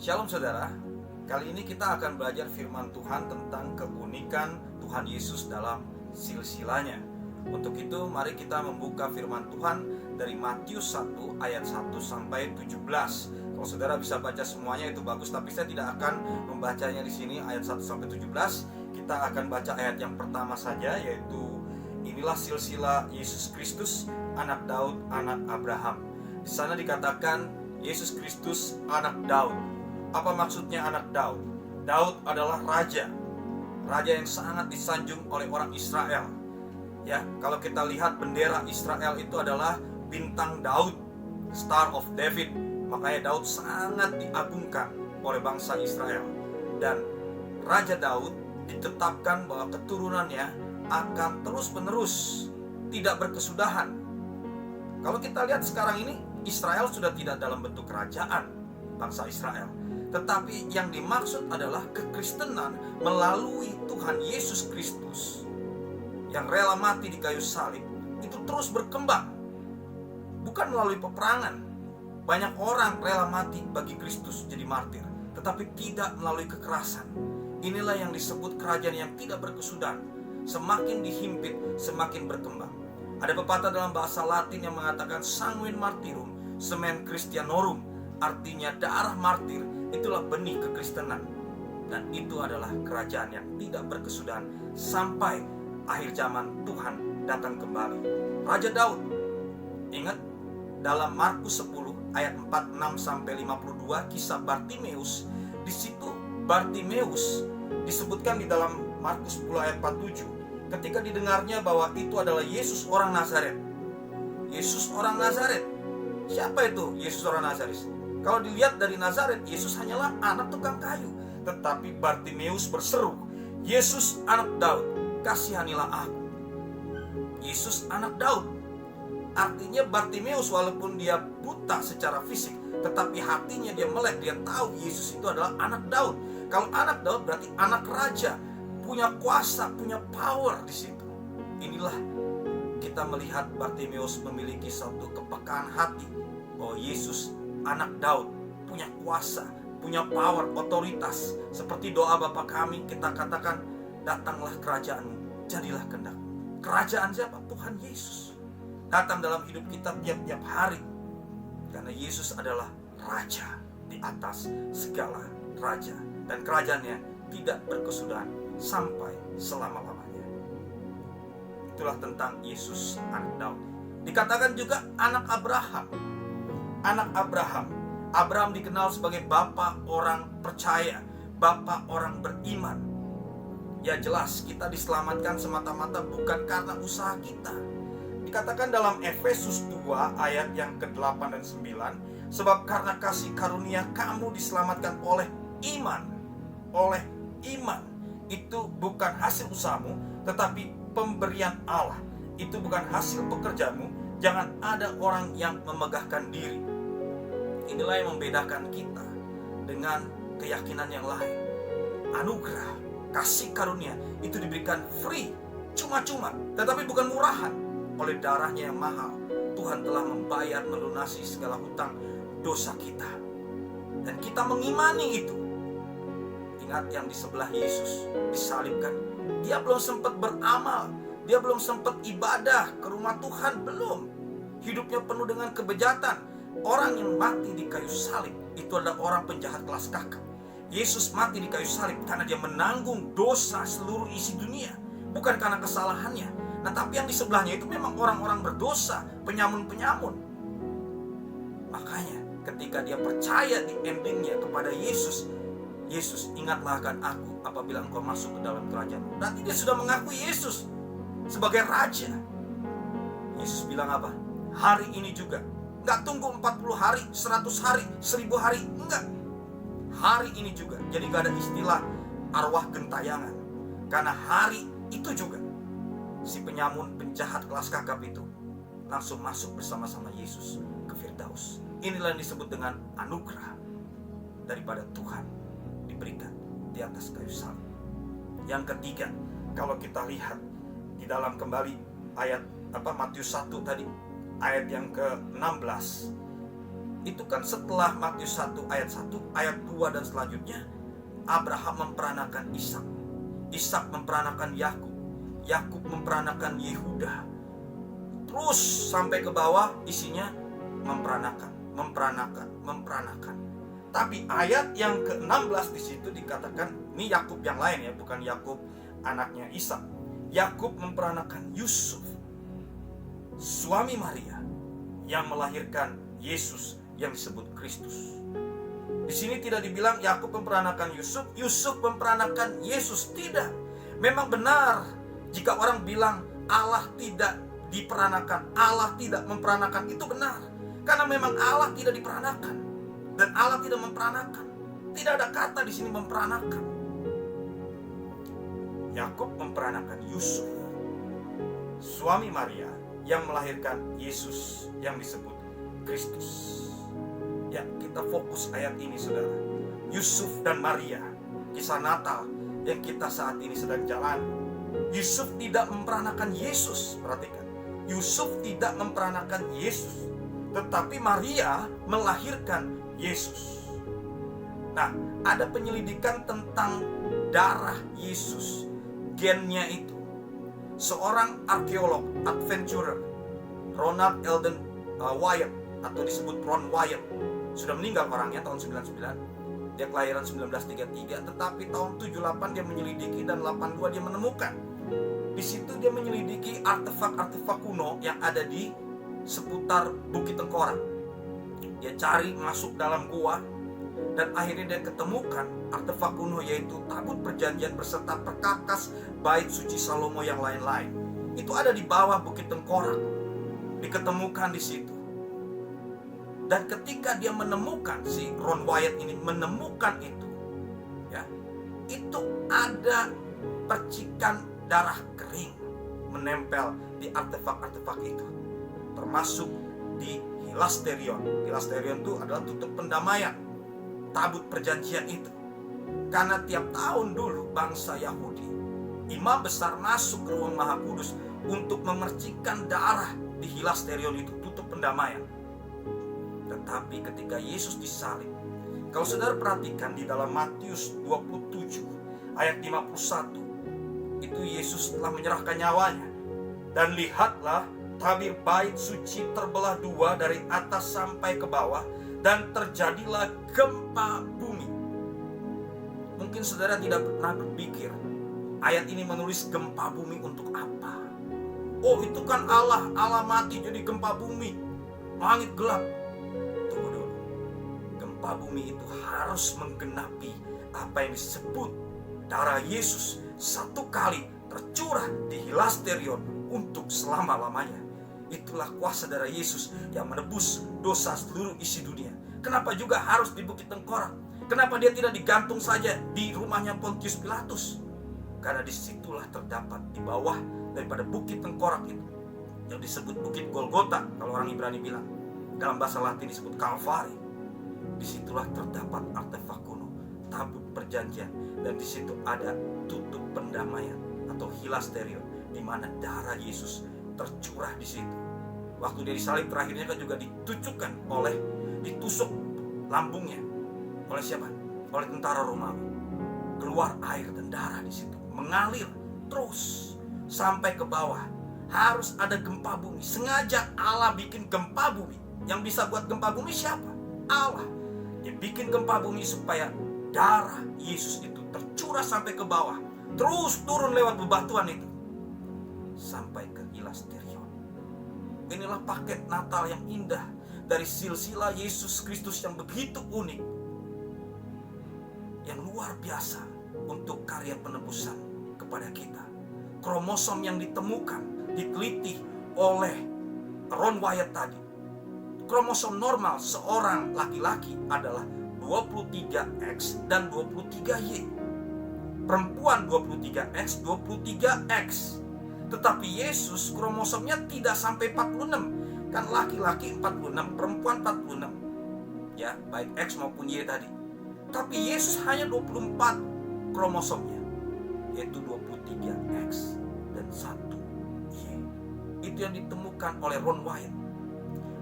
Shalom saudara, kali ini kita akan belajar firman Tuhan tentang keunikan Tuhan Yesus dalam silsilanya. Untuk itu mari kita membuka firman Tuhan dari Matius 1 ayat 1 sampai 17. Kalau saudara bisa baca semuanya itu bagus, tapi saya tidak akan membacanya di sini ayat 1 sampai 17. Kita akan baca ayat yang pertama saja, yaitu inilah silsilah Yesus Kristus, anak Daud, anak Abraham. Di sana dikatakan Yesus Kristus anak Daud. Apa maksudnya anak Daud? Daud adalah raja yang sangat disanjung oleh orang Israel. Ya, kalau kita lihat bendera Israel itu adalah bintang Daud, Star of David. Makanya Daud sangat diagungkan oleh bangsa Israel. Dan Raja Daud ditetapkan bahwa keturunannya akan terus-menerus, tidak berkesudahan. Kalau kita lihat sekarang ini, Israel sudah tidak dalam bentuk kerajaan bangsa Israel, tetapi yang dimaksud adalah kekristenan melalui Tuhan Yesus Kristus yang rela mati di kayu salib itu terus berkembang, bukan melalui peperangan. Banyak orang rela mati bagi Kristus jadi martir, tetapi tidak melalui kekerasan. Inilah yang disebut kerajaan yang tidak berkesudahan. Semakin dihimpit, semakin berkembang. Ada pepatah dalam bahasa Latin yang mengatakan sanguine martyrum semen Christianorum, artinya darah martir itulah benih kekristenan. Dan itu adalah kerajaan yang tidak berkesudahan sampai akhir zaman Tuhan datang kembali. Raja Daud, ingat dalam Markus 10 ayat 46 sampai 52 kisah Bartimeus. Di situ Bartimeus disebutkan di dalam Markus 10 ayat 47 ketika didengarnya bahwa itu adalah Yesus orang Nazaret. Yesus orang Nazaret. Siapa itu Yesus orang Nazaret? Kalau dilihat dari Nazaret, Yesus hanyalah anak tukang kayu. Tetapi Bartimeus berseru, Yesus anak Daud, kasihanilah aku. Yesus anak Daud. Artinya Bartimeus walaupun dia buta secara fisik, tetapi hatinya dia melek, dia tahu Yesus itu adalah anak Daud. Kalau anak Daud berarti anak raja, punya kuasa, punya power di situ. Inilah kita melihat Bartimeus memiliki satu kepekaan hati bahwa Yesus anak Daud punya kuasa, punya power, otoritas. Seperti doa Bapa kami, kita katakan, datanglah kerajaanmu, jadilah kehendak. Kerajaan siapa? Tuhan Yesus datang dalam hidup kita tiap-tiap hari. Karena Yesus adalah raja di atas segala raja. Dan kerajaannya tidak berkesudahan sampai selama-lamanya. Itulah tentang Yesus anak Daud. Dikatakan juga anak Abraham. Anak Abraham. Abraham dikenal sebagai bapa orang percaya, bapa orang beriman. Ya jelas kita diselamatkan semata-mata bukan karena usaha kita. Dikatakan dalam Efesus 2 ayat yang ke-8 dan 9, sebab karena kasih karunia kamu diselamatkan oleh iman. Oleh iman. Itu bukan hasil usahamu, tetapi pemberian Allah. Itu bukan hasil pekerjaanmu. Jangan ada orang yang memegahkan diri. Inilah yang membedakan kita dengan keyakinan yang lain. Anugerah, kasih karunia itu diberikan free, cuma-cuma, tetapi bukan murahan. Oleh darahnya yang mahal, Tuhan telah membayar melunasi segala hutang dosa kita. Dan kita mengimani itu. Ingat yang di sebelah Yesus disalibkan, dia belum sempat beramal, dia belum sempat ibadah ke rumah Tuhan, belum. Hidupnya penuh dengan kebejatan. Orang yang mati di kayu salib itu adalah orang penjahat kelas kakap. Yesus mati di kayu salib karena dia menanggung dosa seluruh isi dunia, bukan karena kesalahannya. Nah, tapi yang di sebelahnya itu memang orang-orang berdosa, penyamun-penyamun. Makanya ketika dia percaya di endingnya kepada Yesus, Yesus, ingatlah akan aku apabila engkau masuk ke dalam kerajaan. Berarti dia sudah mengakui Yesus sebagai raja. Yesus bilang apa? Hari ini juga. Enggak tunggu 40 hari, 100 hari, 1000 hari. Enggak. Hari ini juga. Jadi gak ada istilah arwah gentayangan. Karena hari itu juga si penyamun, penjahat kelas kakap itu langsung masuk bersama-sama Yesus ke Firdaus. Inilah yang disebut dengan anugerah daripada Tuhan diberikan di atas kayu salib. Yang ketiga, kalau kita lihat di dalam kembali ayat Matius 1 tadi, ayat yang ke-16, itu kan setelah Matius 1 ayat 1, ayat 2 dan selanjutnya, Abraham memperanakan Ishak, Ishak memperanakan Yakub, Yakub memperanakan Yehuda. Terus sampai ke bawah isinya memperanakan. Tapi ayat yang ke-16 di situ dikatakan, ini Yakub yang lain ya, bukan Yakub anaknya Ishak. Yakub memperanakan Yusuf, suami Maria, yang melahirkan Yesus yang disebut Kristus. Di sini tidak dibilang Yakub memperanakan Yusuf, Yusuf memperanakan Yesus. Tidak. Memang benar jika orang bilang Allah tidak diperanakan, Allah tidak memperanakan, itu benar. Karena memang Allah tidak diperanakan dan Allah tidak memperanakan. Tidak ada kata di sini memperanakan. Yakub memperanakan Yusuf, suami Maria, yang melahirkan Yesus yang disebut Kristus. Ya, kita fokus ayat ini, saudara. Yusuf dan Maria, kisah Natal yang kita saat ini sedang jalan. Yusuf tidak memperanakan Yesus, perhatikan. Yusuf tidak memperanakan Yesus, tetapi Maria melahirkan Yesus. Nah, ada penyelidikan tentang darah Yesus, gennya itu. Seorang arkeolog, adventurer, Ronald Eldon Wyatt, atau disebut Ron Wyatt, sudah meninggal orangnya tahun 99. Dia kelahiran 1933, tetapi tahun 78 dia menyelidiki dan 82 dia menemukan. Di situ dia menyelidiki artefak-artefak kuno yang ada di seputar Bukit Tengkorak. Dia cari masuk dalam gua dan akhirnya dia ketemukan artefak kuno, yaitu tabut perjanjian beserta perkakas bait suci Salomo yang lain-lain. Itu ada di bawah Bukit Tengkorak. Diketemukan di situ. Dan ketika dia menemukan, si Ron Wyatt ini menemukan itu, ya, itu ada percikan darah kering menempel di artefak-artefak itu, termasuk di hilasterion. Hilasterion itu adalah tutup pendamaian, tabut perjanjian itu. Karena tiap tahun dulu bangsa Yahudi, imam besar masuk ke ruang Maha Kudus untuk memercikkan darah di hilasterion itu, tutup pendamaian. Tetapi ketika Yesus disalib, kalau saudara perhatikan di dalam Matius 27 ayat 51, itu Yesus telah menyerahkan nyawanya. Dan lihatlah, tabir bait suci terbelah dua dari atas sampai ke bawah, dan terjadilah gempa bumi. Mungkin saudara tidak pernah berpikir, ayat ini menulis gempa bumi untuk apa? Oh, itu kan Allah mati jadi gempa bumi, langit gelap. Tunggu dulu. Gempa bumi itu harus menggenapi apa yang disebut darah Yesus satu kali tercurah di hilasterion untuk selama-lamanya. Itulah kuasa darah Yesus yang menebus dosa seluruh isi dunia. Kenapa juga harus di Bukit Tengkorak? Kenapa dia tidak digantung saja di rumahnya Pontius Pilatus? Karena disitulah terdapat di bawah daripada Bukit Tengkorak itu, yang disebut Bukit Golgota kalau orang Ibrani bilang. Dalam bahasa Latin disebut Kalvari. Disitulah terdapat artefak kuno, tabut perjanjian, dan di situ ada tutup pendamaian atau hilasterion, di mana darah Yesus tercurah di situ. Waktu dia disalib terakhirnya kan juga ditusuk lambungnya oleh siapa? Oleh tentara Romawi. Keluar air dan darah di situ, mengalir terus sampai ke bawah. Harus ada gempa bumi. Sengaja Allah bikin gempa bumi. Yang bisa buat gempa bumi siapa? Allah. Dia bikin gempa bumi supaya darah Yesus itu tercurah sampai ke bawah, terus turun lewat bebatuan itu sampai ke hilasterion. Inilah paket Natal yang indah dari silsilah Yesus Kristus yang begitu unik, yang luar biasa untuk karya penebusan kepada kita. Kromosom yang ditemukan, diteliti oleh Ron Wyatt tadi. Kromosom normal seorang laki-laki adalah 23X dan 23Y. Perempuan 23X, 23X. Tetapi Yesus kromosomnya tidak sampai 46. Kan laki-laki 46, perempuan 46. Ya, baik X maupun Y tadi. Tapi Yesus hanya 24 kromosomnya, yaitu 23X dan 1Y. Itu yang ditemukan oleh Ron Wyatt.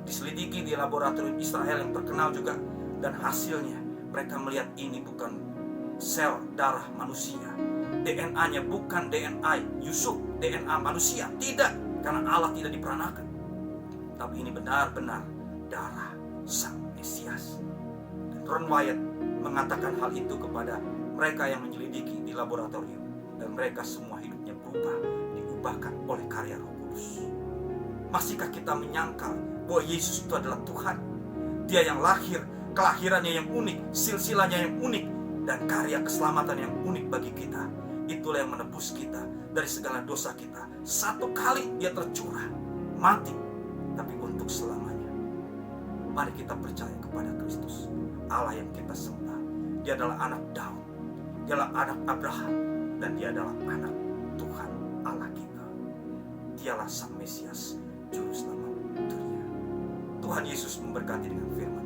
diselidiki di laboratorium Israel yang terkenal juga, dan hasilnya mereka melihat ini bukan sel darah manusia, DNA-nya bukan DNA Yusuf, DNA manusia, tidak, karena Allah tidak diperanakan, tapi ini benar-benar darah Sang Mesias. Dan Ron Wyatt mengatakan hal itu kepada mereka yang menyelidiki di laboratorium, dan mereka semua hidupnya berubah, diubahkan oleh karya Roh Kudus. Masihkah kita menyangkal bahwa Yesus itu adalah Tuhan? Dia yang lahir, kelahirannya yang unik, silsilahnya yang unik, dan karya keselamatan yang unik bagi kita. Itulah yang menebus kita dari segala dosa kita. Satu kali dia tercurah, mati, tapi untuk selamanya. Mari kita percaya kepada Kristus, Allah yang kita sembah. Dia adalah anak Daud, dia adalah anak Abraham, dan dia adalah anak Tuhan Allah kita. Dialah Sang Mesias, Juru Selamat dunia. Tuhan Yesus memberkati dengan firman.